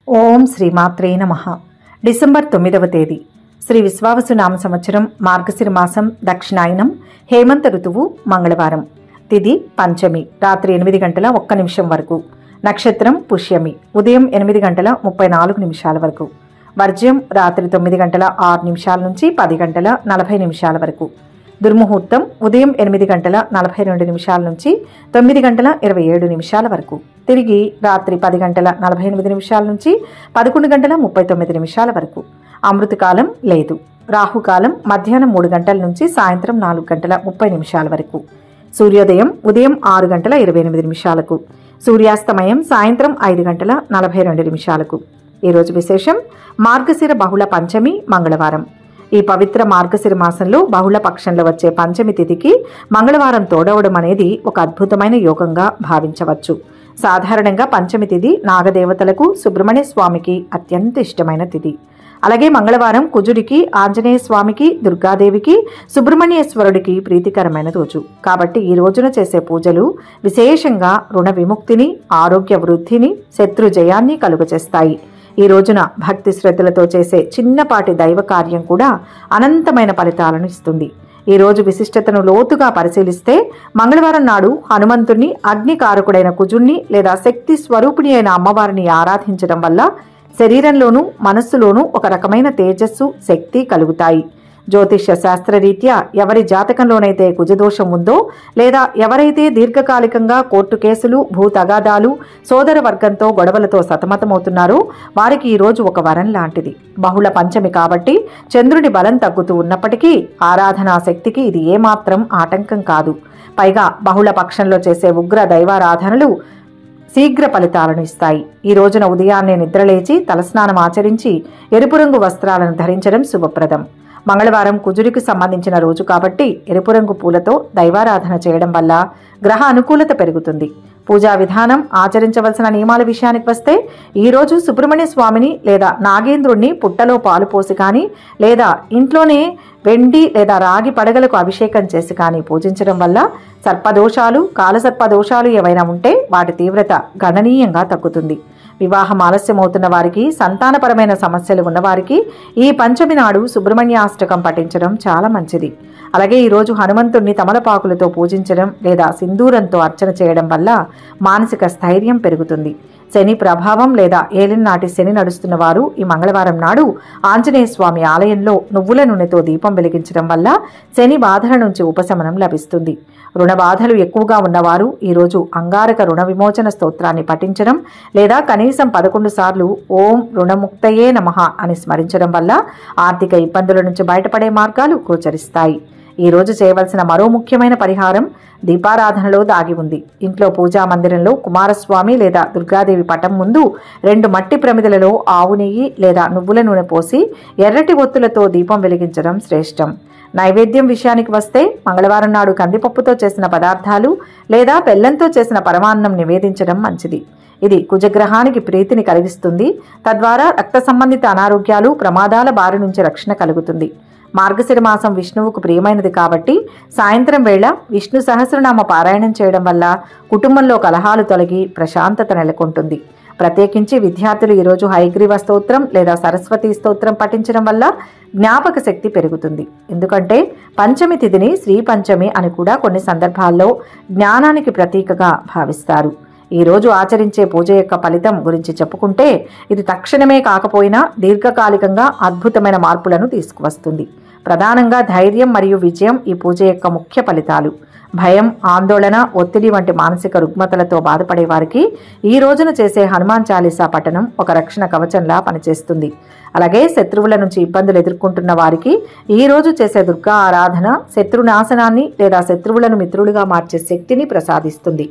ఓం శ్రీమాత్రే నమః. డిసెంబర్ 9వ తేదీ శ్రీ విశ్వావసునామ సంవత్సరం మార్గశిర మాసం దక్షిణాయనం హేమంత ఋతువు మంగళవారం. తిథి పంచమి రాత్రి 8 గంటల 1 నిమిషం వరకు. నక్షత్రం పుష్యమి ఉదయం 8 గంటల 34 నిమిషాల వరకు. వర్జ్యం రాత్రి 9 గంటల 6 నిమిషాల నుంచి 10 గంటల 40 నిమిషాల వరకు. దుర్ముహూర్తం ఉదయం 8 గంటల 42 నిమిషాల నుంచి 9 గంటల 27 నిమిషాల వరకు. తిరిగి రాత్రి 10 గంటల 48 నిమిషాల నుంచి 11 గంటల 39 నిమిషాల వరకు. అమృతకాలం లేదు. రాహుకాలం మధ్యాహ్నం 3 గంటల నుంచి సాయంత్రం 4 గంటల 30 నిమిషాల వరకు. సూర్యోదయం ఉదయం 6 గంటల 28 నిమిషాలకు. సూర్యాస్తమయం సాయంత్రం 5 గంటల 42 నిమిషాలకు. ఈరోజు విశేషం మార్గశిర బహుళ పంచమి మంగళవారం. ఈ పవిత్ర మార్గశిర మాసంలో బహుళ పక్షంలో వచ్చే పంచమి తిథికి మంగళవారం తోడవడం అనేది ఒక అద్భుతమైన యోగంగా భావించవచ్చు. సాధారణంగా పంచమి తిథి నాగదేవతలకు సుబ్రహ్మణ్య స్వామికి అత్యంత ఇష్టమైన తిథి. అలాగే మంగళవారం కుజుడికి, ఆంజనేయ స్వామికి, దుర్గాదేవికి, సుబ్రహ్మణ్యేశ్వరుడికి ప్రీతికరమైన రోజు. కాబట్టి ఈ రోజున చేసే పూజలు విశేషంగా రుణ విముక్తిని, ఆరోగ్య వృద్ధిని, శత్రు జయాన్ని కలుగచేస్తాయి. ఈ రోజున భక్తి శ్రద్ధలతో చేసే చిన్నపాటి దైవ కార్యం కూడా అనంతమైన ఫలితాలను ఇస్తుంది. ఈ రోజు విశిష్టతను లోతుగా పరిశీలిస్తే మంగళవారం నాడు హనుమంతుణ్ణి, అగ్నికారకుడైన కుజుణ్ణి లేదా శక్తి స్వరూపిణి అయిన అమ్మవారిని ఆరాధించడం వల్ల శరీరంలోనూ మనస్సులోనూ ఒక రకమైన తేజస్సు, శక్తి కలుగుతాయి. జ్యోతిష్య శాస్త్రరీత్యా ఎవరి జాతకంలోనైతే కుజదోషం ఉందో లేదా ఎవరైతే దీర్ఘకాలికంగా కోర్టు కేసులు, భూ తగాదాలు, సోదర వర్గంతో గొడవలతో సతమతమవుతున్నారో వారికి ఈ రోజు ఒక వరం లాంటిది. బహుళ పంచమి కాబట్టి చంద్రుడి బలం తగ్గుతూ ఉన్నప్పటికీ ఆరాధనా శక్తికి ఇది ఏమాత్రం ఆటంకం కాదు. పైగా బహుళ పక్షంలో చేసే ఉగ్ర దైవారాధనలు శీఘ్ర ఫలితాలను ఇస్తాయి. ఈ రోజున ఉదయాన్నే నిద్రలేచి తలస్నానం ఆచరించి ఎరుపు రంగు వస్త్రాలను ధరించడం శుభప్రదం. మంగళవారం కుజుడికి సంబంధించిన రోజు కాబట్టి ఎరుపు రంగు పూలతో దైవారాధన చేయడం వల్ల గ్రహ అనుకూలత పెరుగుతుంది. పూజా విధానం, ఆచరించవలసిన నియమాల విషయానికి వస్తే ఈ రోజు సుబ్రహ్మణ్య స్వామిని లేదా నాగేంద్రుణ్ణి పుట్టలో పాలు పోసి కానీ లేదా ఇంట్లోనే వెండి లేదా రాగి పడగలకు అభిషేకం చేసి కానీ పూజించడం వల్ల సర్పదోషాలు, కాలసర్పదోషాలు ఏవైనా ఉంటే వాటి తీవ్రత గణనీయంగా తగ్గుతుంది. వివాహం ఆలస్యమవుతున్న వారికి, సంతానపరమైన సమస్యలు ఉన్నవారికి ఈ పంచమి నాడు సుబ్రహ్మణ్యాష్టకం పఠించడం చాలా మంచిది. అలాగే ఈరోజు హనుమంతుణ్ణి తమలపాకులతో పూజించడం లేదా సింధూరంతో అర్చన చేయడం వల్ల మానసిక స్థైర్యం పెరుగుతుంది. శని ప్రభావం లేదా ఏలినాటి శని నడుస్తున్న వారు ఈ మంగళవారం నాడు ఆంజనేయ స్వామి ఆలయంలో నువ్వుల నూనెతో దీపం వెలిగించడం వల్ల శని బాధల నుంచి ఉపశమనం లభిస్తుంది. రుణ బాధలు ఎక్కువగా ఉన్నవారు ఈరోజు అంగారక రుణ విమోచన స్తోత్రాన్ని పఠించడం లేదా కనీసం 11 సార్లు ఓం రుణముక్తయే నమః అని స్మరించడం వల్ల ఆర్థిక ఇబ్బందుల నుంచి బయటపడే మార్గాలు గోచరిస్తాయి. ఈ రోజు చేయవలసిన మరో ముఖ్యమైన పరిహారం దీపారాధనలో దాగి ఉంది. ఇంట్లో పూజా మందిరంలో కుమారస్వామి లేదా దుర్గాదేవి పటం ముందు 2 మట్టి ప్రమిదలలో ఆవు నెయ్యి లేదా నువ్వుల నూనె పోసి ఎర్రటి ఒత్తులతో దీపం వెలిగించడం శ్రేష్టం. నైవేద్యం విషయానికి వస్తే మంగళవారం నాడు కందిపప్పుతో చేసిన పదార్థాలు లేదా బెల్లంతో చేసిన పరమాన్నం నివేదించడం మంచిది. ఇది కుజగ్రహానికి ప్రీతిని కలిగిస్తుంది. తద్వారా రక్త సంబంధిత అనారోగ్యాలు, ప్రమాదాల బారి నుంచి రక్షణ కలుగుతుంది. మార్గశిర మాసం విష్ణువుకు ప్రియమైనది కాబట్టి సాయంత్రం వేళ విష్ణు సహస్రనామ పారాయణం చేయడం వల్ల కుటుంబంలో కలహాలు తొలగి ప్రశాంతత నెలకొంటుంది. ప్రత్యేకించి విద్యార్థులు ఈరోజు హయగ్రీవ స్తోత్రం లేదా సరస్వతి స్తోత్రం పఠించడం వల్ల జ్ఞాపక శక్తి పెరుగుతుంది. ఎందుకంటే పంచమి తిథిని శ్రీ పంచమి అని కూడా కొన్ని సందర్భాల్లో జ్ఞానానికి ప్రతీకగా భావిస్తారు. ఈ రోజు ఆచరించే పూజ యొక్క ఫలితం గురించి చెప్పుకుంటే ఇది తక్షణమే కాకపోయినా దీర్ఘకాలికంగా అద్భుతమైన మార్పులను తీసుకువస్తుంది. ప్రధానంగా ధైర్యం మరియు విజయం ఈ పూజ యొక్క ముఖ్య ఫలితాలు. భయం, ఆందోళన, ఒత్తిడి వంటి మానసిక రుగ్మతలతో బాధపడే వారికి ఈ రోజున చేసే హనుమాన్ చాలీసా పఠనం ఒక రక్షణ కవచంలా పనిచేస్తుంది. అలాగే శత్రువుల నుంచి ఇబ్బందులు ఎదుర్కొంటున్న వారికి ఈ రోజు చేసే దుర్గా ఆరాధన శత్రునాశనాన్ని లేదా శత్రువులను మిత్రులుగా మార్చే శక్తిని ప్రసాదిస్తుంది.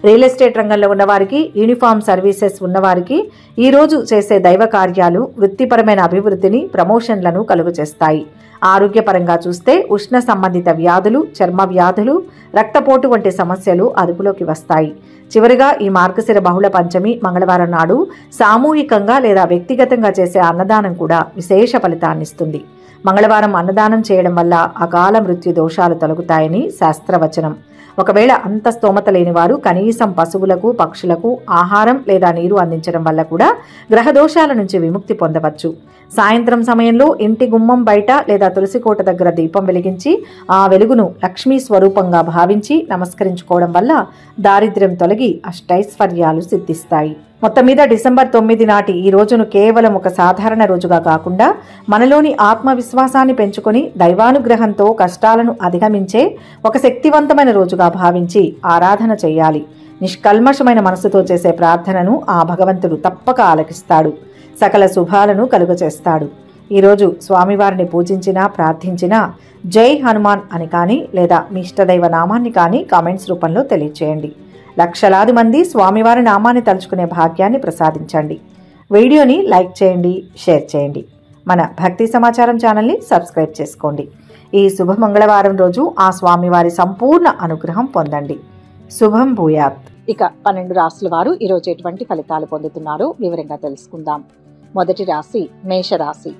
రియల్ ఎస్టేట్ రంగంలో ఉన్నవారికి, యూనిఫామ్ సర్వీసెస్ ఉన్నవారికి ఈ రోజు చేసే దైవ కార్యాలు వృత్తిపరమైన అభివృద్ధిని, ప్రమోషన్లను కలుగచేస్తాయి. ఆరోగ్యపరంగా చూస్తే ఉష్ణ సంబంధిత వ్యాధులు, చర్మ వ్యాధులు, రక్తపోటు వంటి సమస్యలు అదుపులోకి వస్తాయి. చివరిగా ఈ మార్గశిర బహుళ పంచమి మంగళవారం నాడు సామూహికంగా లేదా వ్యక్తిగతంగా చేసే అన్నదానం కూడా విశేష ఫలితాన్నిస్తుంది. మంగళవారం అన్నదానం చేయడం వల్ల అకాల మృత్యు దోషాలు తొలగుతాయని శాస్త్రవచనం. ఒకవేళ అంత స్తోమత లేని వారు కనీసం పశువులకు పక్షులకు ఆహారం లేదా నీరు అందించడం వల్ల కూడా గ్రహదోషాల నుంచి విముక్తి పొందవచ్చు. సాయంత్రం సమయంలో ఇంటి గుమ్మం బయట లేదా తులసి కోట దగ్గర దీపం వెలిగించి ఆ వెలుగును లక్ష్మీ స్వరూపంగా భావించి నమస్కరించుకోవడం వల్ల దారిద్ర్యం తొలగి అష్టైశ్వర్యాలు సిద్ధిస్తాయి. మొత్తం మీద డిసెంబర్ 9 నాటి ఈ రోజును కేవలం ఒక సాధారణ రోజుగా కాకుండా మనలోని ఆత్మవిశ్వాసాన్ని పెంచుకొని దైవానుగ్రహంతో కష్టాలను అధిగమించే ఒక శక్తివంతమైన రోజుగా భావించి ఆరాధన చేయాలి. నిష్కల్మషమైన మనసుతో చేసే ప్రార్థనను ఆ భగవంతుడు తప్పక ఆలకిస్తాడు, సకల శుభాలను కలుగచేస్తాడు. ఈరోజు స్వామివారిని పూజించినా ప్రార్థించినా జై హనుమాన్ అని కానీ లేదా మీ ఇష్టదైవ నామాన్ని కానీ కామెంట్స్ రూపంలో తెలియచేయండి. లక్షలాది మంది స్వామివారి నామాన్ని తలుచుకునే భాగ్యాన్ని ప్రసాదించండి. వీడియోని లైక్ చేయండి, షేర్ చేయండి. మన భక్తి సమాచారం ఛానల్ని సబ్స్క్రైబ్ చేసుకోండి. ఈ శుభ మంగళవారం రోజు ఆ స్వామివారి సంపూర్ణ అనుగ్రహం పొందండి. శుభం భూయాత్. ఇక 12 రాశుల వారు ఈరోజు ఎటువంటి ఫలితాలు పొందుతున్నారో వివరంగా తెలుసుకుందాం. మొదటి రాశి మేషరాశి.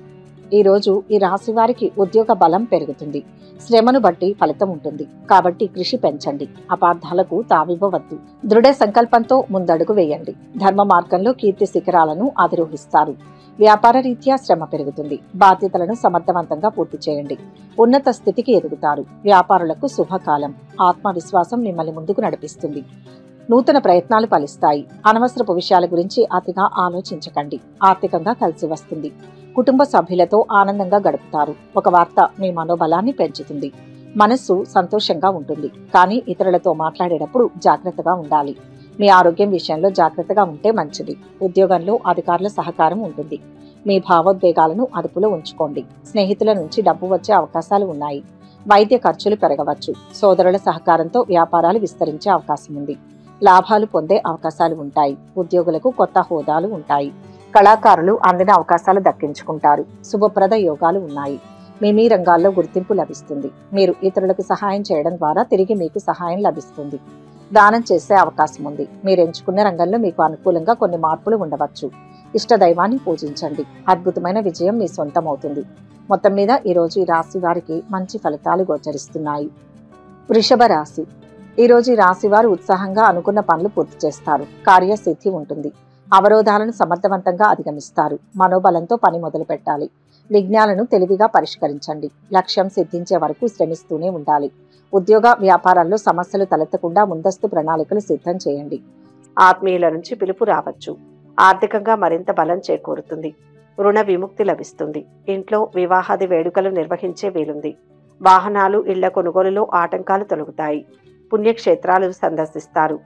ఈరోజు ఈ రాశి వారికి ఉద్యోగ బలం పెరుగుతుంది. శ్రమను బట్టి ఫలితం ఉంటుంది కాబట్టి కృషి పెంచండి. అపార్థాలకు తావివ్వవద్దు. దృఢ సంకల్పంతో ముందడుగు వేయండి. ధర్మ మార్గంలో కీర్తి శిఖరాలను అధిరోహిస్తారు. వ్యాపార రీత్యా శ్రమ పెరుగుతుంది. బాధ్యతలను సమర్థవంతంగా పూర్తి చేయండి. ఉన్నత స్థితికి ఎదుగుతారు. వ్యాపారులకు శుభకాలం. ఆత్మవిశ్వాసం మిమ్మల్ని ముందుకు నడిపిస్తుంది. నూతన ప్రయత్నాలు ఫలిస్తాయి. అనవసరపు విషయాల గురించి అతిగా ఆలోచించకండి. ఆర్థికంగా కలిసి వస్తుంది. కుటుంబ సభ్యులతో ఆనందంగా గడుపుతారు. ఒక వార్త మీ మనోబలాన్ని పెంచుతుంది. మనస్సు సంతోషంగా ఉంటుంది. కానీ ఇతరులతో మాట్లాడేటప్పుడు జాగ్రత్తగా ఉండాలి. మీ ఆరోగ్యం విషయంలో జాగ్రత్తగా ఉంటే మంచిది. ఉద్యోగంలో అధికారుల సహకారం ఉంటుంది. మీ భావోద్వేగాలను అదుపులో ఉంచుకోండి. స్నేహితుల నుంచి డబ్బు వచ్చే అవకాశాలు ఉన్నాయి. వైద్య ఖర్చులు పెరగవచ్చు. సోదరుల సహకారంతో వ్యాపారాలు విస్తరించే అవకాశం ఉంది. లాభాలు పొందే అవకాశాలు ఉంటాయి. ఉద్యోగులకు కొత్త హోదాలు ఉంటాయి. కళాకారులు అందిన అవకాశాలు దక్కించుకుంటారు. శుభప్రద యోగాలు ఉన్నాయి. మీ రంగాల్లో గుర్తింపు లభిస్తుంది. మీరు ఇతరులకు సహాయం చేయడం ద్వారా తిరిగి మీకు సహాయం లభిస్తుంది. దానం చేసే అవకాశం ఉంది. మీరు ఎంచుకున్న రంగంలో మీకు అనుకూలంగా కొన్ని మార్పులు ఉండవచ్చు. ఇష్ట దైవాన్ని పూజించండి. అద్భుతమైన విజయం మీ సొంతమవుతుంది. మొత్తం మీద ఈరోజు ఈ రాశి వారికి మంచి ఫలితాలు గోచరిస్తున్నాయి. వృషభ రాశి. ఈరోజు ఈ రాశి వారు ఉత్సాహంగా అనుకున్న పనులు పూర్తి చేస్తారు. కార్యసిద్ధి ఉంటుంది. అవరోధాలను సమర్థవంతంగా అధిగమిస్తారు. మనోబలంతో పని మొదలు పెట్టాలి. విఘ్నాలను తెలివిగా పరిష్కరించండి. లక్ష్యం సిద్ధించే వరకు శ్రమిస్తూనే ఉండాలి. ఉద్యోగ వ్యాపారాల్లో సమస్యలు తలెత్తకుండా ముందస్తు ప్రణాళికలు సిద్ధం చేయండి. ఆత్మీయుల నుంచి పిలుపు రావచ్చు. ఆర్థికంగా మరింత బలం చేకూరుతుంది. రుణ విముక్తి లభిస్తుంది. ఇంట్లో వివాహాది వేడుకలు నిర్వహించే వీలుంది. వాహనాలు, ఇళ్ల కొనుగోలులో ఆటంకాలు తొలగుతాయి. పుణ్యక్షేత్రాలు సందర్శిస్తారు.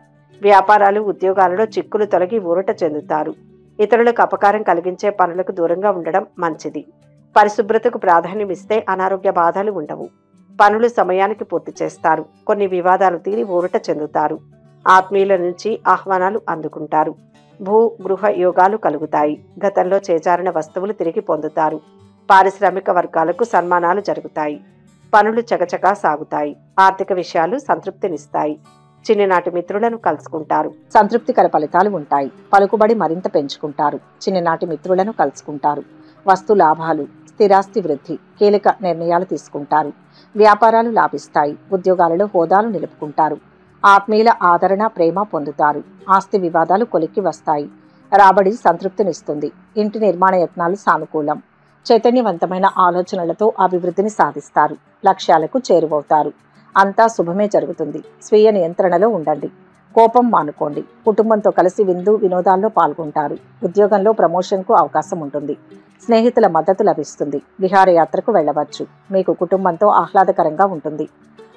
వ్యాపారాలు, ఉద్యోగాలలో చిక్కులు తొలగి ఊరట చెందుతారు. ఇతరులకు అపకారం కలిగించే పనులకు దూరంగా ఉండడం మంచిది. పరిశుభ్రతకు ప్రాధాన్యం ఇస్తే అనారోగ్య బాధలు ఉండవు. పనులు సమయానికి పూర్తి చేస్తారు. కొన్ని వివాదాలు తీరి ఊరట చెందుతారు. ఆత్మీయుల నుంచి ఆహ్వానాలు అందుకుంటారు. భూ గృహ యోగాలు కలుగుతాయి. గతంలో చేజారిన వస్తువులు తిరిగి పొందుతారు. పారిశ్రామిక వర్గాలకు సన్మానాలు జరుగుతాయి. పనులు చకచకా సాగుతాయి. ఆర్థిక విషయాలు సంతృప్తినిస్తాయి. చిన్ననాటి మిత్రులను కలుసుకుంటారు. సంతృప్తికర ఫలితాలు ఉంటాయి. పలుకుబడి మరింత పెంచుకుంటారు. చిన్ననాటి మిత్రులను కలుసుకుంటారు. వస్తు లాభాలు, స్థిరాస్తి వృద్ధి, కీలక నిర్ణయాలు తీసుకుంటారు. వ్యాపారాలు లాభిస్తాయి. ఉద్యోగాలలో హోదాలు నిలుపుకుంటారు. ఆత్మీయుల ఆదరణ, ప్రేమ పొందుతారు. ఆస్తి వివాదాలు కొలిక్కి వస్తాయి. రాబడి సంతృప్తినిస్తుంది. ఇంటి నిర్మాణ యత్నాలు సానుకూలం. చైతన్యవంతమైన ఆలోచనలతో అభివృద్ధిని సాధిస్తారు. లక్ష్యాలకు చేరువవుతారు. అంతా శుభమే జరుగుతుంది. స్వీయ నియంత్రణలో ఉండండి. కోపం మానుకోండి. కుటుంబంతో కలిసి విందు వినోదాల్లో పాల్గొంటారు. ఉద్యోగంలో ప్రమోషన్కు అవకాశం ఉంటుంది. స్నేహితుల మద్దతు లభిస్తుంది. విహారయాత్రకు వెళ్ళవచ్చు. మీకు కుటుంబంతో ఆహ్లాదకరంగా ఉంటుంది.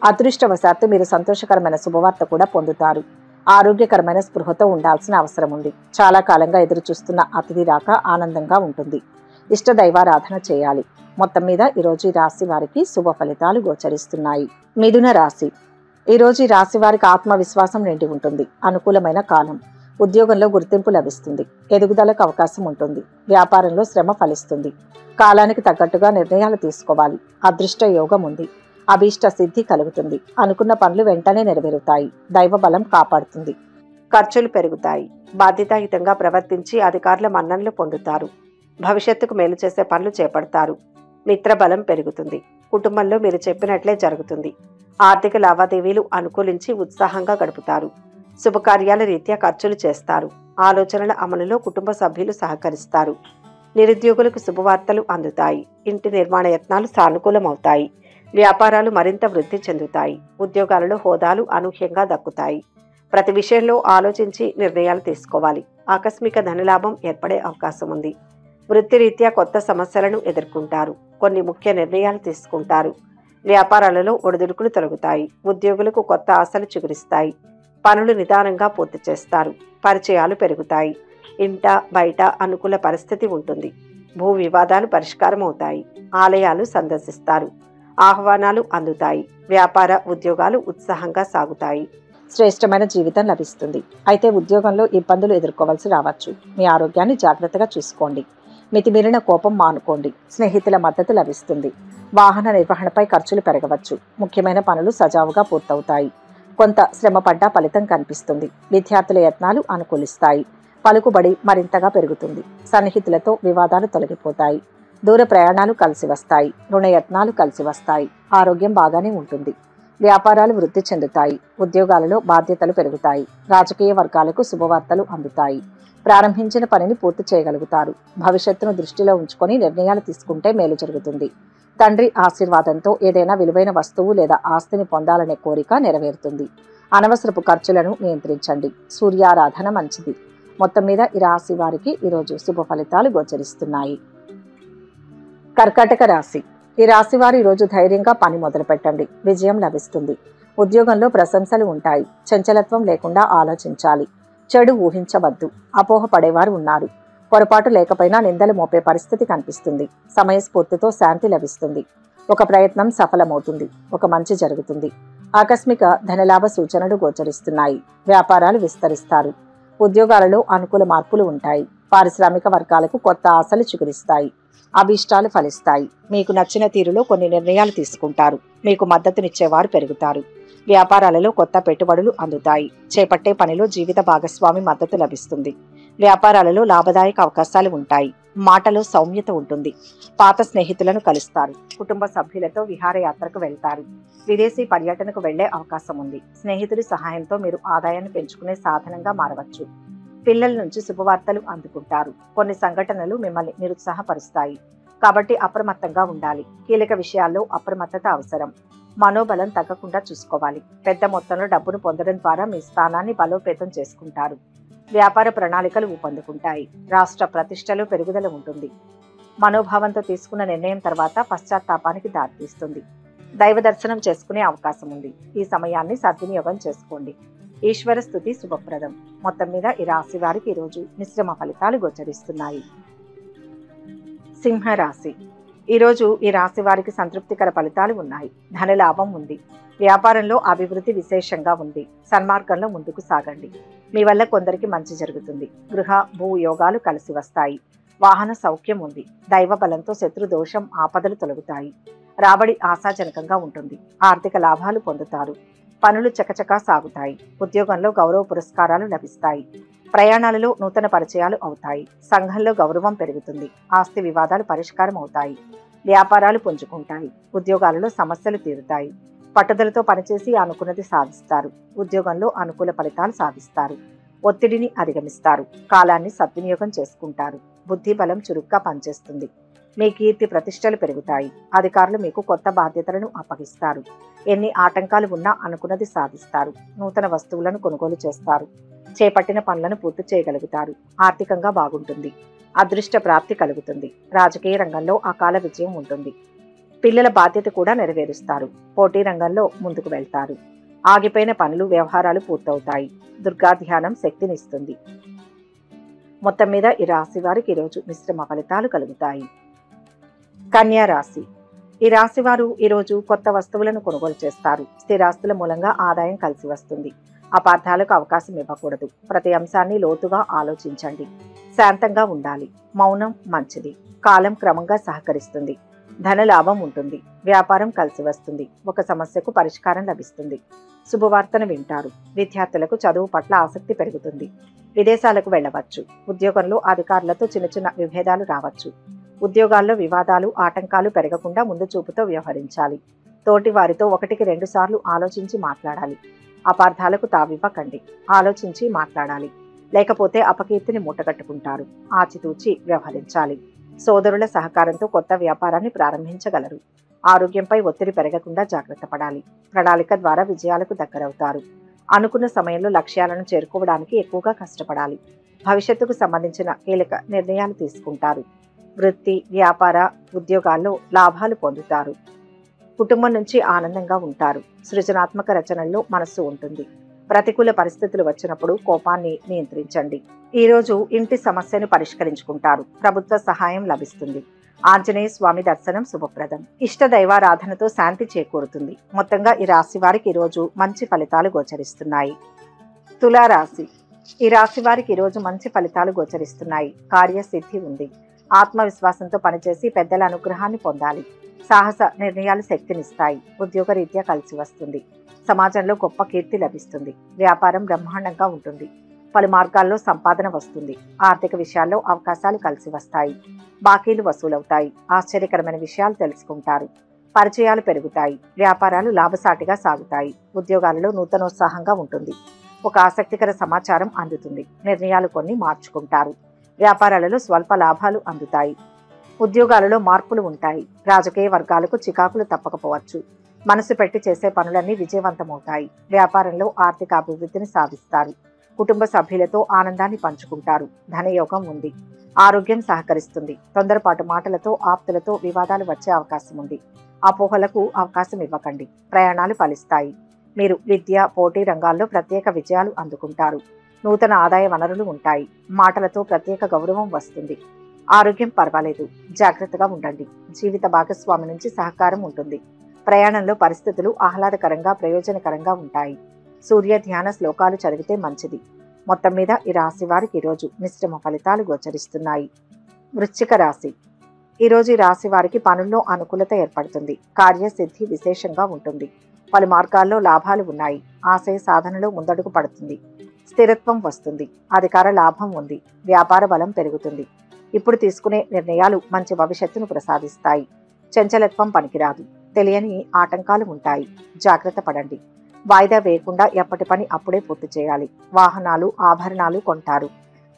అదృష్టవశాత్తు మీరు సంతోషకరమైన శుభవార్త కూడా పొందుతారు. ఆరోగ్యకరమైన స్పృహతో ఉండాల్సిన అవసరం ఉంది. చాలా కాలంగా ఎదురు చూస్తున్న అతిథి రాక ఆనందంగా ఉంటుంది. ఇష్ట దైవారాధన చేయాలి. మొత్తం మీద ఈరోజు ఈ రాశి వారికి శుభ ఫలితాలు గోచరిస్తున్నాయి. మిథున రాశి. ఈరోజు ఈ రాశి వారికి ఆత్మవిశ్వాసం నిండి ఉంటుంది. అనుకూలమైన కాలం. ఉద్యోగంలో గుర్తింపు లభిస్తుంది. ఎదుగుదలకు అవకాశం ఉంటుంది. వ్యాపారంలో శ్రమ ఫలిస్తుంది. కాలానికి తగ్గట్టుగా నిర్ణయాలు తీసుకోవాలి. అదృష్ట యోగం ఉంది. అభీష్ట సిద్ధి కలుగుతుంది. అనుకున్న పనులు వెంటనే నెరవేరుతాయి. దైవ బలం కాపాడుతుంది. ఖర్చులు పెరుగుతాయి. బాధ్యతాయుతంగా ప్రవర్తించి అధికారుల మన్ననలు పొందుతారు. భవిష్యత్తుకు మేలు చేసే పనులు చేపడతారు. మిత్ర బలం పెరుగుతుంది. కుటుంబంలో మీరు చెప్పినట్లే జరుగుతుంది. ఆర్థిక లావాదేవీలు అనుకూలించి ఉత్సాహంగా గడుపుతారు. శుభకార్యాల రీత్యా ఖర్చులు చేస్తారు. ఆలోచనల అమలులో కుటుంబ సభ్యులు సహకరిస్తారు. నిరుద్యోగులకు శుభవార్తలు అందుతాయి. ఇంటి నిర్మాణ యత్నాలు సానుకూలమవుతాయి. వ్యాపారాలు మరింత వృద్ధి చెందుతాయి. ఉద్యోగాలలో హోదాలు అనూహ్యంగా దక్కుతాయి. ప్రతి విషయంలో ఆలోచించి నిర్ణయాలు తీసుకోవాలి. ఆకస్మిక ధనలాభం ఏర్పడే అవకాశం ఉంది. వృత్తిరీత్యా కొత్త సమస్యలను ఎదుర్కొంటారు. కొన్ని ముఖ్య నిర్ణయాలు తీసుకుంటారు. వ్యాపారాలలో ఒడిదుడుకులు తొలగుతాయి. ఉద్యోగులకు కొత్త ఆశలు చిగురిస్తాయి. పనులు నిదానంగా పూర్తి చేస్తారు. పరిచయాలు పెరుగుతాయి. ఇంట బయట అనుకూల పరిస్థితి ఉంటుంది. భూ వివాదాలు పరిష్కారం అవుతాయి. ఆలయాలు సందర్శిస్తారు. ఆహ్వానాలు అందుతాయి. వ్యాపార ఉద్యోగాలు ఉత్సాహంగా సాగుతాయి. శ్రేష్టమైన జీవితం లభిస్తుంది. అయితే ఉద్యోగంలో ఇబ్బందులు ఎదుర్కోవాల్సి రావచ్చు. మీ ఆరోగ్యాన్ని జాగ్రత్తగా చూసుకోండి. మితిమీరిన కోపం మానుకోండి. స్నేహితుల మద్దతు లభిస్తుంది. వాహన నిర్వహణపై ఖర్చులు పెరగవచ్చు. ముఖ్యమైన పనులు సజావుగా పూర్తవుతాయి. కొంత శ్రమపడ్డ ఫలితం కనిపిస్తుంది. విద్యార్థుల యత్నాలు అనుకూలిస్తాయి. పలుకుబడి మరింతగా పెరుగుతుంది. సన్నిహితులతో వివాదాలు తొలగిపోతాయి. దూర ప్రయాణాలు కలిసి వస్తాయి. రుణయత్నాలు కలిసి వస్తాయి. ఆరోగ్యం బాగానే ఉంటుంది. వ్యాపారాలు వృద్ధి చెందుతాయి. ఉద్యోగాలలో బాధ్యతలు పెరుగుతాయి. రాజకీయ వర్గాలకు శుభవార్తలు అందుతాయి. ప్రారంభించిన పనిని పూర్తి చేయగలుగుతారు. భవిష్యత్తును దృష్టిలో ఉంచుకొని నిర్ణయాలు తీసుకుంటే మేలు జరుగుతుంది. తండ్రి ఆశీర్వాదంతో ఏదైనా విలువైన వస్తువు లేదా ఆస్తిని పొందాలనే కోరిక నెరవేరుతుంది. అనవసరపు ఖర్చులను నియంత్రించండి. సూర్యారాధన మంచిది. మొత్తం మీద ఈ రాశి వారికి ఈరోజు శుభ ఫలితాలు గోచరిస్తున్నాయి. కర్కాటక రాశి. ఈ రాశి వారు ఈరోజు ధైర్యంగా పని మొదలు పెట్టండి. విజయం లభిస్తుంది. ఉద్యోగంలో ప్రశంసలు ఉంటాయి. చంచలత్వం లేకుండా ఆలోచించాలి. చెడు ఊహించవద్దు. అపోహ పడేవారు ఉన్నారు. పొరపాటు లేకపోయినా నిందలు మోపే పరిస్థితి కనిపిస్తుంది. సమయస్ఫూర్తితో శాంతి లభిస్తుంది. ఒక ప్రయత్నం సఫలమవుతుంది. ఒక మంచి జరుగుతుంది. ఆకస్మిక ధనలాభ సూచనలు గోచరిస్తున్నాయి. వ్యాపారాలు విస్తరిస్తారు. ఉద్యోగాలలో అనుకూల మార్పులు ఉంటాయి. పారిశ్రామిక వర్గాలకు కొత్త ఆశలు చిగురిస్తాయి. అభీష్టాలు ఫలిస్తాయి. మీకు నచ్చిన తీరులో కొన్ని నిర్ణయాలు తీసుకుంటారు. మీకు మద్దతునిచ్చేవారు పెరుగుతారు. వ్యాపారాలలో కొత్త పెట్టుబడులు అందుతాయి. చేపట్టే పనిలో జీవిత భాగస్వామి మద్దతు లభిస్తుంది. వ్యాపారాలలో లాభదాయక అవకాశాలు ఉంటాయి. మాటలో సౌమ్యత ఉంటుంది. పాత స్నేహితులను కలుస్తారు. కుటుంబ సభ్యులతో విహారయాత్రకు వెళ్తారు. విదేశీ పర్యటనకు వెళ్లే అవకాశం ఉంది. స్నేహితుడి సహాయంతో మీరు ఆదాయాన్ని పెంచుకునే సాధనంగా మారవచ్చు. పిల్లల నుంచి శుభవార్తలు అందుకుంటారు. కొన్ని సంఘటనలు మిమ్మల్ని నిరుత్సాహపరుస్తాయి. కాబట్టి అప్రమత్తంగా ఉండాలి. కీలక విషయాల్లో అప్రమత్తత అవసరం. మనోబలం తగ్గకుండా చూసుకోవాలి. పెద్ద మొత్తంలో డబ్బును పొందడం ద్వారా మీ స్థానాన్ని బలోపేతం చేసుకుంటారు. వ్యాపార ప్రణాళికలు ఊపందుకుంటాయి. రాష్ట్ర ప్రతిష్టలో పెరుగుదల ఉంటుంది. మనోభావంతో తీసుకున్న నిర్ణయం తర్వాత పశ్చాత్తాపానికి దారితీస్తుంది. దైవ దర్శనం చేసుకునే అవకాశం ఉంది. ఈ సమయాన్ని సద్వినియోగం చేసుకోండి. ఈశ్వర స్తుతి శుభప్రదం. మొత్తం మీద ఈ రాశి వారికి ఈరోజు మిశ్రమ ఫలితాలు గోచరిస్తున్నాయి. సింహరాశి. ఈరోజు ఈ రాశి వారికి సంతృప్తికర ఫలితాలు ఉన్నాయి. ధనలాభం ఉంది. వ్యాపారంలో అభివృద్ధి విశేషంగా ఉంది. సన్మార్గంలో ముందుకు సాగండి. మీ వల్ల కొందరికి మంచి జరుగుతుంది. గృహ భూ యోగాలు కలిసి వస్తాయి. వాహన సౌఖ్యం ఉంది. దైవ బలంతో శత్రు దోషం ఆపదలు తొలగుతాయి. రాబడి ఆశాజనకంగా ఉంటుంది. ఆర్థిక లాభాలు పొందుతారు. పనులు చకచకా సాగుతాయి. ఉద్యోగంలో గౌరవ పురస్కారాలు లభిస్తాయి. ప్రయాణాలలో నూతన పరిచయాలు అవుతాయి. సంఘంలో గౌరవం పెరుగుతుంది. ఆస్తి వివాదాలు పరిష్కారం అవుతాయి. వ్యాపారాలు పుంజుకుంటాయి. ఉద్యోగాలలో సమస్యలు తీరుతాయి. పట్టుదలతో పనిచేసి అనుకున్నది సాధిస్తారు. ఉద్యోగంలో అనుకూల ఫలితాలు సాధిస్తారు. ఒత్తిడిని అధిగమిస్తారు. కాలాన్ని సద్వినియోగం చేసుకుంటారు. బుద్ధి బలం చురుగ్గా పనిచేస్తుంది. మీ కీర్తి ప్రతిష్టలు పెరుగుతాయి. అధికారులు మీకు కొత్త బాధ్యతలను అప్పగిస్తారు. ఎన్ని ఆటంకాలు ఉన్నా అనుకున్నది సాధిస్తారు. నూతన వస్తువులను కొనుగోలు చేస్తారు. చేపట్టిన పనులను పూర్తి చేయగలుగుతారు. ఆర్థికంగా బాగుంటుంది. అదృష్ట ప్రాప్తి కలుగుతుంది. రాజకీయ రంగంలో అకాల విజయం ఉంటుంది. పిల్లల బాధ్యత కూడా నెరవేరుస్తారు. పోటీ రంగంలో ముందుకు వెళ్తారు. ఆగిపోయిన పనులు వ్యవహారాలు పూర్తవుతాయి. దుర్గా ధ్యానం శక్తినిస్తుంది. మొత్తం మీద ఈ రాశి వారికి ఈరోజు మిశ్రమ ఫలితాలు కలుగుతాయి. కన్యా రాశి. ఈ రాశి వారు ఈరోజు కొత్త వస్తువులను కొనుగోలు చేస్తారు. స్థిరాస్తుల మూలంగా ఆదాయం కలిసి వస్తుంది. అపార్థాలకు అవకాశం ఇవ్వకూడదు. ప్రతి అంశాన్ని లోతుగా ఆలోచించండి. శాంతంగా ఉండాలి. మౌనం మంచిది. కాలం క్రమంగా సహకరిస్తుంది. ధనలాభం ఉంటుంది. వ్యాపారం కలిసి వస్తుంది. ఒక సమస్యకు పరిష్కారం లభిస్తుంది. శుభవార్తను వింటారు. విద్యార్థులకు చదువు పట్ల ఆసక్తి పెరుగుతుంది. విదేశాలకు వెళ్ళవచ్చు. ఉద్యోగంలో అధికారులతో చిన్న చిన్న విభేదాలు రావచ్చు. ఉద్యోగాల్లో వివాదాలు ఆటంకాలు పెరగకుండా ముందు చూపుతో వ్యవహరించాలి. తోటి వారితో 1కి 2 సార్లు ఆలోచించి మాట్లాడాలి. అపార్థాలకు తావివ్వకండి. ఆలోచించి మాట్లాడాలి. లేకపోతే అపకీర్తిని మూటగట్టుకుంటారు. ఆచితూచి వ్యవహరించాలి. సోదరుల సహకారంతో కొత్త వ్యాపారాన్ని ప్రారంభించగలరు. ఆరోగ్యంపై ఒత్తిడి పెరగకుండా జాగ్రత్త పడాలి. ప్రణాళిక ద్వారా విజయాలకు దగ్గరవుతారు. అనుకున్న సమయంలో లక్ష్యాలను చేరుకోవడానికి ఎక్కువగా కష్టపడాలి. భవిష్యత్తుకు సంబంధించిన కీలక నిర్ణయాలు తీసుకుంటారు. వృత్తి, వ్యాపార, ఉద్యోగాల్లో లాభాలు పొందుతారు. కుటుంబం నుంచి ఆనందంగా ఉంటారు. సృజనాత్మక రచనల్లో మనస్సు ఉంటుంది. ప్రతికూల పరిస్థితులు వచ్చినప్పుడు కోపాన్ని నియంత్రించండి. ఈరోజు ఇంటి సమస్యను పరిష్కరించుకుంటారు. ప్రభుత్వ సహాయం లభిస్తుంది. ఆంజనేయ స్వామి దర్శనం శుభప్రదం. ఇష్ట దైవారాధనతో శాంతి చేకూరుతుంది. మొత్తంగా ఈ రాశి వారికి ఈరోజు మంచి ఫలితాలు గోచరిస్తున్నాయి. తులారాశి. ఈ రాశి వారికి ఈరోజు మంచి ఫలితాలు గోచరిస్తున్నాయి. కార్యసిద్ధి ఉంది. ఆత్మవిశ్వాసంతో పనిచేసి పెద్దల అనుగ్రహాన్ని పొందాలి. సాహస నిర్ణయాలు శక్తినిస్తాయి. ఉద్యోగరీత్యా కలిసి వస్తుంది. సమాజంలో గొప్ప కీర్తి లభిస్తుంది. వ్యాపారం బ్రహ్మాండంగా ఉంటుంది. పలు మార్గాల్లో సంపాదన వస్తుంది. ఆర్థిక విషయాల్లో అవకాశాలు కలిసి వస్తాయి. బాకీలు వసూలవుతాయి. ఆశ్చర్యకరమైన విషయాలు తెలుసుకుంటారు. పరిచయాలు పెరుగుతాయి. వ్యాపారాలు లాభసాటిగా సాగుతాయి. ఉద్యోగాలలో నూతనోత్సాహంగా ఉంటుంది. ఒక ఆసక్తికర సమాచారం అందుతుంది. నిర్ణయాలు కొన్ని మార్చుకుంటారు. వ్యాపారాలలో స్వల్ప లాభాలు అందుతాయి. ఉద్యోగాలలో మార్పులు ఉంటాయి. రాజకీయ వర్గాలకు చికాకులు తప్పకపోవచ్చు. మనసు పెట్టి చేసే పనులన్నీ విజయవంతమవుతాయి. వ్యాపారంలో ఆర్థిక అభివృద్ధిని సాధిస్తారు. కుటుంబ సభ్యులతో ఆనందాన్ని పంచుకుంటారు. ధనయోగం ఉంది. ఆరోగ్యం సహకరిస్తుంది. తొందరపాటు మాటలతో ఆప్తులతో వివాదాలు వచ్చే అవకాశం ఉంది. అపోహలకు అవకాశం ఇవ్వకండి. ప్రయాణాలు ఫలిస్తాయి. మీరు విద్య, పోటీ రంగాల్లో ప్రత్యేక విజయాలు అందుకుంటారు. నూతన ఆదాయ వనరులు ఉంటాయి. మాటలతో ప్రత్యేక గౌరవం వస్తుంది. ఆరోగ్యం పర్వాలేదు. జాగ్రత్తగా ఉండండి. జీవిత భాగస్వామి నుంచి సహకారం ఉంటుంది. ప్రయాణంలో పరిస్థితులు ఆహ్లాదకరంగా, ప్రయోజనకరంగా ఉంటాయి. సూర్య ధ్యాన శ్లోకాలు చదివితే మంచిది. మొత్తం మీద ఈ రాశి వారికి ఈరోజు మిశ్రమ ఫలితాలు గోచరిస్తున్నాయి. వృశ్చిక రాశి. ఈరోజు ఈ రాశి వారికి పనుల్లో అనుకూలత ఏర్పడుతుంది. కార్యసిద్ధి విశేషంగా ఉంటుంది. పలు మార్గాల్లో లాభాలు ఉన్నాయి. ఆశయ సాధనలో ముందడుగు పడుతుంది. స్థిరత్వం వస్తుంది. అధికార లాభం ఉంది. వ్యాపార బలం పెరుగుతుంది. ఇప్పుడు తీసుకునే నిర్ణయాలు మంచి భవిష్యత్తును ప్రసాదిస్తాయి. చంచలత్వం పనికిరాదు. తెలియని ఆటంకాలు ఉంటాయి. జాగ్రత్త పడండి. వాయిదా వేయకుండా ఎప్పటి పని అప్పుడే పూర్తి చేయాలి. వాహనాలు, ఆభరణాలు కొంటారు.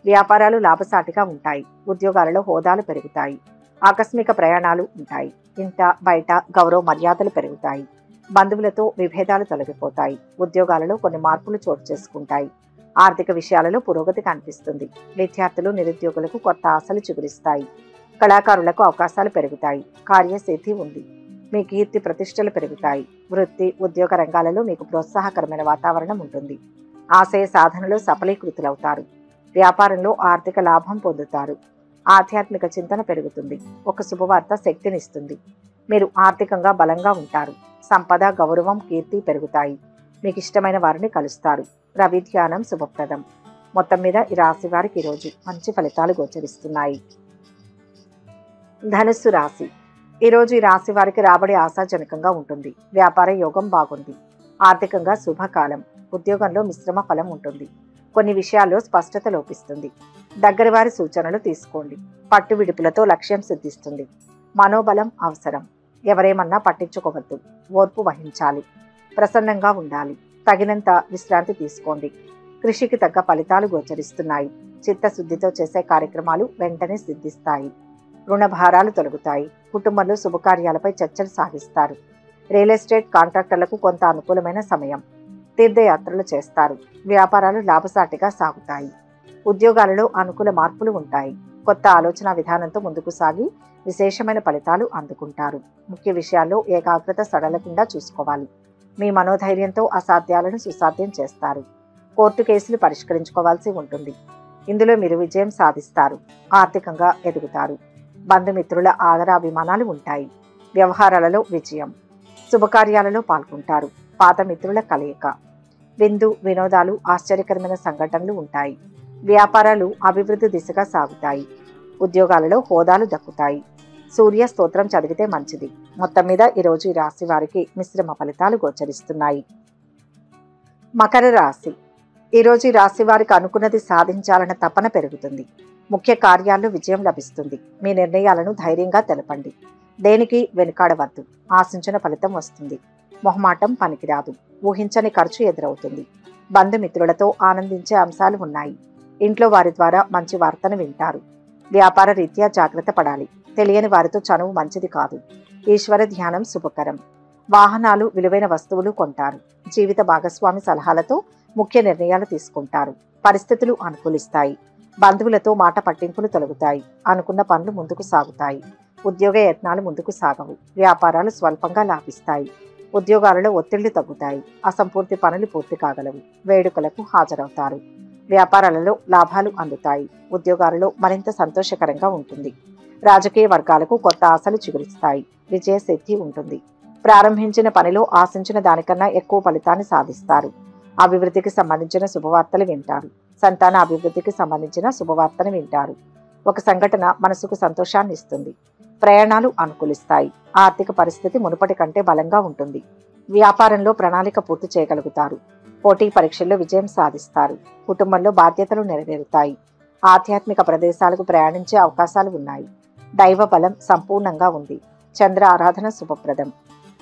వ్యాపారాలు లాభసాటిగా ఉంటాయి. ఉద్యోగాలలో హోదాలు పెరుగుతాయి. ఆకస్మిక ప్రయాణాలు ఉంటాయి. ఇంట బయట గౌరవ మర్యాదలు పెరుగుతాయి. బంధువులతో విభేదాలు తొలగిపోతాయి. ఉద్యోగాలలో కొన్ని మార్పులు చోటు చేసుకుంటాయి. ఆర్థిక విషయాలలో పురోగతి కనిపిస్తుంది. విద్యార్థులు, నిరుద్యోగులకు కొత్త ఆశలు చిగురిస్తాయి. కళాకారులకు అవకాశాలు పెరుగుతాయి. కార్యసిద్ధి ఉంది. మీ కీర్తి ప్రతిష్టలు పెరుగుతాయి. వృత్తి, ఉద్యోగ రంగాలలో మీకు ప్రోత్సాహకరమైన వాతావరణం ఉంటుంది. ఆశయ సాధనలో సఫలీకృతులవుతారు. వ్యాపారంలో ఆర్థిక లాభం పొందుతారు. ఆధ్యాత్మిక చింతన పెరుగుతుంది. ఒక శుభవార్త శక్తినిస్తుంది. మీరు ఆర్థికంగా బలంగా ఉంటారు. సంపద, గౌరవం, కీర్తి పెరుగుతాయి. మీకు ఇష్టమైన వారిని కలుస్తారు. రవి ధ్యానం శుభప్రదం. మొత్తం మీద ఈ రాశి వారికి ఈరోజు మంచి ఫలితాలు గోచరిస్తున్నాయి. ధనుస్సు రాశి. ఈరోజు ఈ రాశి వారికి రాబడి ఆశాజనకంగా ఉంటుంది. వ్యాపార యోగం బాగుంది. ఆర్థికంగా శుభకాలం. ఉద్యోగంలో మిశ్రమ ఫలం ఉంటుంది. కొన్ని విషయాల్లో స్పష్టత లోపిస్తుంది. దగ్గర వారి సూచనలు తీసుకోండి. పట్టు విడుపులతో లక్ష్యం సిద్ధిస్తుంది. మనోబలం అవసరం. ఎవరేమన్నా పట్టించుకోవద్దు. ఓర్పు వహించాలి. ప్రసన్నంగా ఉండాలి. తగినంత విశ్రాంతి తీసుకోండి. కృషికి తగ్గ ఫలితాలు గోచరిస్తున్నాయి. చిత్తశుద్ధితో చేసే కార్యక్రమాలు వెంటనే సిద్ధిస్తాయి. రుణ భారాలు తొలగుతాయి. కుటుంబంలో శుభకార్యాలపై చర్చలు సాగిస్తారు. రియల్ ఎస్టేట్ కాంట్రాక్టర్లకు కొంత అనుకూలమైన సమయం. తీర్థయాత్రలు చేస్తారు. వ్యాపారాలు లాభసాటిగా సాగుతాయి. ఉద్యోగాలలో అనుకూల మార్పులు ఉంటాయి. కొత్త ఆలోచన విధానంతో ముందుకు సాగి విశేషమైన ఫలితాలు అందుకుంటారు. ముఖ్య విషయాల్లో ఏకాగ్రత సడలకుండా చూసుకోవాలి. మీ మనోధైర్యంతో అసాధ్యాలను సుసాధ్యం చేస్తారు. కోర్టు కేసులు పరిష్కరించుకోవాల్సి ఉంటుంది. ఇందులో మీరు విజయం సాధిస్తారు. ఆర్థికంగా ఎదుగుతారు. బంధుమిత్రుల ఆదరాభిమానాలు ఉంటాయి. వ్యవహారాలలో విజయం. శుభకార్యాలలో పాల్గొంటారు. పాత మిత్రుల కలయిక. విందు వినోదాలు, ఆశ్చర్యకరమైన సంఘటనలు ఉంటాయి. వ్యాపారాలు అభివృద్ధి దిశగా సాగుతాయి. ఉద్యోగాలలో హోదాలు దక్కుతాయి. సూర్య స్తోత్రం చదివితే మంచిది. మొత్తం మీద ఈరోజు ఈ రాశి వారికి మిశ్రమ ఫలితాలు గోచరిస్తున్నాయి. మకర రాశి. ఈరోజు ఈ రాశి వారికి అనుకున్నది సాధించాలన్న తపన పెరుగుతుంది. ముఖ్య కార్యాల్లో విజయం లభిస్తుంది. మీ నిర్ణయాలను ధైర్యంగా తెలపండి. దేనికి వెనుకాడవద్దు. ఆశించిన ఫలితం వస్తుంది. మొహమాటం పనికిరాదు. ఊహించని ఖర్చు ఎదురవుతుంది. బంధుమిత్రులతో ఆనందించే అంశాలు ఉన్నాయి. ఇంట్లో వారి ద్వారా మంచి వార్తను వింటారు. వ్యాపార రీత్యా జాగ్రత్త పడాలి. తెలియని వారితో చనువు మంచిది కాదు. ఈశ్వర ధ్యానం శుభకరం. వాహనాలు, విలువైన వస్తువులు కొంటారు. జీవిత భాగస్వామి సలహాలతో ముఖ్య నిర్ణయాలు తీసుకుంటారు. పరిస్థితులు అనుకూలిస్తాయి. బంధువులతో మాట పట్టింపులు తొలగుతాయి. అనుకున్న పనులు ముందుకు సాగుతాయి. ఉద్యోగ యత్నాలు ముందుకు సాగవు. వ్యాపారాలు స్వల్పంగా లాభిస్తాయి. ఉద్యోగాలలో ఒత్తిళ్లు తగ్గుతాయి. అసంపూర్తి పనులు పూర్తి కాగలవు. వేడుకలకు హాజరవుతారు. వ్యాపారాలలో లాభాలు అందుతాయి. ఉద్యోగాలలో మరింత సంతోషకరంగా ఉంటుంది. రాజకీయ వర్గాలకు కొత్త ఆశలు చిగురిస్తాయి. విజయ సిద్ధి ఉంటుంది. ప్రారంభించిన పనిలో ఆశించిన దానికన్నా ఎక్కువ ఫలితాన్ని సాధిస్తారు. అభివృద్ధికి సంబంధించిన శుభవార్తలు వింటారు. సంతాన అభివృద్ధికి సంబంధించిన శుభవార్తను వింటారు. ఒక సంఘటన మనసుకు సంతోషాన్ని ఇస్తుంది. ప్రయాణాలు అనుకూలిస్తాయి. ఆర్థిక పరిస్థితి మునుపటి కంటే బలంగా ఉంటుంది. వ్యాపారంలో ప్రణాళిక పూర్తి చేయగలుగుతారు. పోటీ పరీక్షల్లో విజయం సాధిస్తారు. కుటుంబంలో బాధ్యతలు నెరవేరుతాయి. ఆధ్యాత్మిక ప్రదేశాలకు ప్రయాణించే అవకాశాలు ఉన్నాయి. దైవ బలం సంపూర్ణంగా ఉంది. చంద్ర ఆరాధన శుభప్రదం.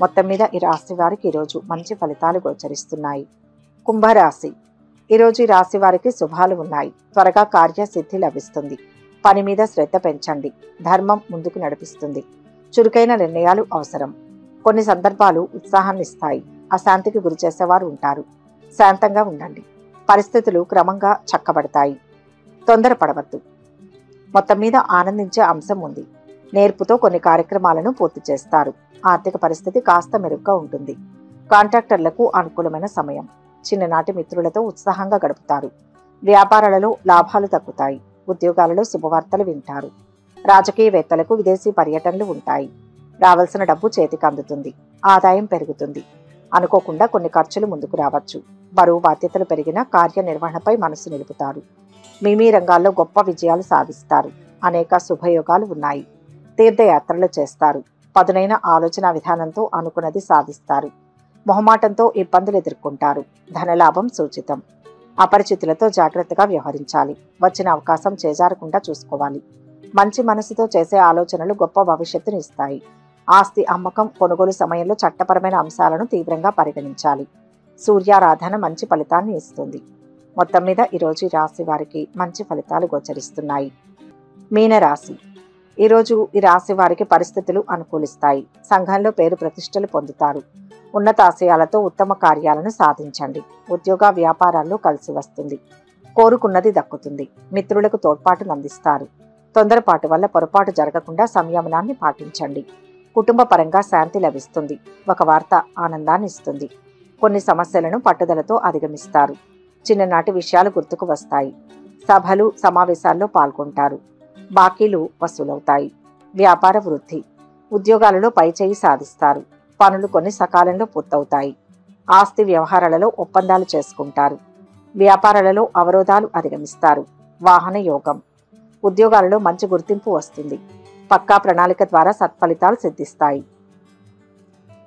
మొత్తం మీద ఈ రాశి వారికి ఈరోజు మంచి ఫలితాలు గోచరిస్తున్నాయి. కుంభరాశి. ఈరోజు ఈ రాశి వారికి శుభాలు ఉన్నాయి. త్వరగా కార్యసిద్ధి లభిస్తుంది. పని మీద శ్రద్ధ పెంచండి. ధర్మం ముందుకు నడిపిస్తుంది. చురుకైన నిర్ణయాలు అవసరం. కొన్ని సందర్భాలు ఉత్సాహాన్ని ఇస్తాయి. అశాంతికి గురి చేసేవారు ఉంటారు. శాంతంగా ఉండండి. పరిస్థితులు క్రమంగా చక్కబడతాయి. తొందరపడవద్దు. మొత్తం మీద ఆనందించే అంశం ఉంది. నేర్పుతో కొన్ని కార్యక్రమాలను పూర్తి చేస్తారు. ఆర్థిక పరిస్థితి కాస్త మెరుగ్గా ఉంటుంది. కాంట్రాక్టర్లకు అనుకూలమైన సమయం. చిన్ననాటి మిత్రులతో ఉత్సాహంగా గడుపుతారు. వ్యాపారాలలో లాభాలు తగ్గుతాయి. ఉద్యోగాలలో శుభవార్తలు వింటారు. రాజకీయవేత్తలకు విదేశీ పర్యటనలు ఉంటాయి. రావాల్సిన డబ్బు చేతికి అందుతుంది. ఆదాయం పెరుగుతుంది. అనుకోకుండా కొన్ని ఖర్చులు ముందుకు రావచ్చు. బరువు బాధ్యతలు పెరిగిన కార్యనిర్వహణపై మనసు నిలుపుతారు. మీ రంగాల్లో గొప్ప విజయాలు సాధిస్తారు. అనేక శుభయోగాలు ఉన్నాయి. తీర్థయాత్రలు చేస్తారు. పదునైన ఆలోచన విధానంతో అనుకున్నది సాధిస్తారు. మొహమాటంతో ఇబ్బందులు ఎదుర్కొంటారు. ధనలాభం సూచితం. అపరిచితులతో జాగ్రత్తగా వ్యవహరించాలి. వచ్చిన అవకాశం చేజారకుండా చూసుకోవాలి. మంచి మనసుతో చేసే ఆలోచనలు గొప్ప భవిష్యత్తును ఇస్తాయి. ఆస్తి అమ్మకం, కొనుగోలు సమయంలో చట్టపరమైన అంశాలను తీవ్రంగా పరిగణించాలి. సూర్యారాధన మంచి ఫలితాన్ని ఇస్తుంది. మొత్తం మీద ఈరోజు ఈ రాశి వారికి మంచి ఫలితాలు గోచరిస్తున్నాయి. మీనరాశి. ఈరోజు ఈ రాశి వారికి పరిస్థితులు అనుకూలిస్తాయి. సంఘంలో పేరు ప్రతిష్టలు పొందుతారు. ఉన్నతాశయాలతో ఉత్తమ కార్యాలను సాధించండి. ఉద్యోగ వ్యాపారాల్లో కలిసి వస్తుంది. కోరుకున్నది దక్కుతుంది. మిత్రులకు తోడ్పాటును అందిస్తారు. తొందరపాటు వల్ల పొరపాటు జరగకుండా సంయమనాన్ని పాటించండి. కుటుంబ పరంగా శాంతి లభిస్తుంది. ఒక వార్త ఆనందాన్ని ఇస్తుంది. కొన్ని సమస్యలను పట్టుదలతో అధిగమిస్తారు. చిన్ననాటి విషయాలు గుర్తుకు వస్తాయి. సభలు, సమావేశాల్లో పాల్గొంటారు. బాకీలు వసూలవుతాయి. వ్యాపార వృద్ధి. ఉద్యోగాలలో పైచేయి సాధిస్తారు. పనులు కొన్ని సకాలంలో పూర్తవుతాయి. ఆస్తి వ్యవహారాలలో ఒప్పందాలు చేసుకుంటారు. వ్యాపారాలలో అవరోధాలు అధిగమిస్తారు. వాహన యోగం. ఉద్యోగాలలో మంచి గుర్తింపు వస్తుంది. పక్కా ప్రణాళిక ద్వారా సత్ఫలితాలు సిద్ధిస్తాయి.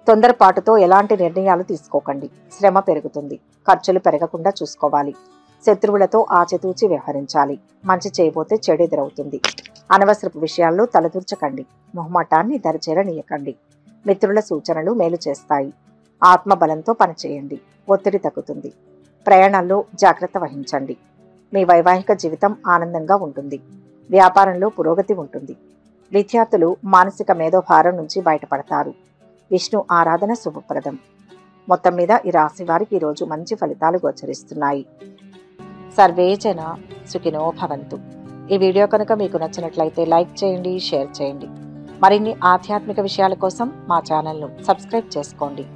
తొందరపాటుతో ఎలాంటి నిర్ణయాలు తీసుకోకండి. శ్రమ పెరుగుతుంది. ఖర్చులు పెరగకుండా చూసుకోవాలి. శత్రువులతో ఆచితూచి వ్యవహరించాలి. మంచి చేయబోతే చెడు ఎదురవుతుంది. అనవసరపు విషయాల్లో తలదూర్చకండి. మొహమాటాన్ని దరిచేరనీయకండి. మిత్రుల సూచనలు మేలు చేస్తాయి. ఆత్మబలంతో పనిచేయండి. ఒత్తిడి తగ్గుతుంది. ప్రయాణాల్లో జాగ్రత్త వహించండి. మీ వైవాహిక జీవితం ఆనందంగా ఉంటుంది. వ్యాపారంలో పురోగతి ఉంటుంది. విద్యార్థులు మానసిక మేధోభారం నుంచి బయటపడతారు. విష్ణు ఆరాధన శుభప్రదం. మొత్తం మీద ఈ రాశి వారికి ఈరోజు మంచి ఫలితాలు గోచరిస్తున్నాయి. సర్వే జన సుఖినో భవంతు. ఈ వీడియో కనుక మీకు నచ్చినట్లయితే లైక్ చేయండి, షేర్ చేయండి. మరిన్ని ఆధ్యాత్మిక విషయాల కోసం మా ఛానల్ను సబ్స్క్రైబ్ చేసుకోండి.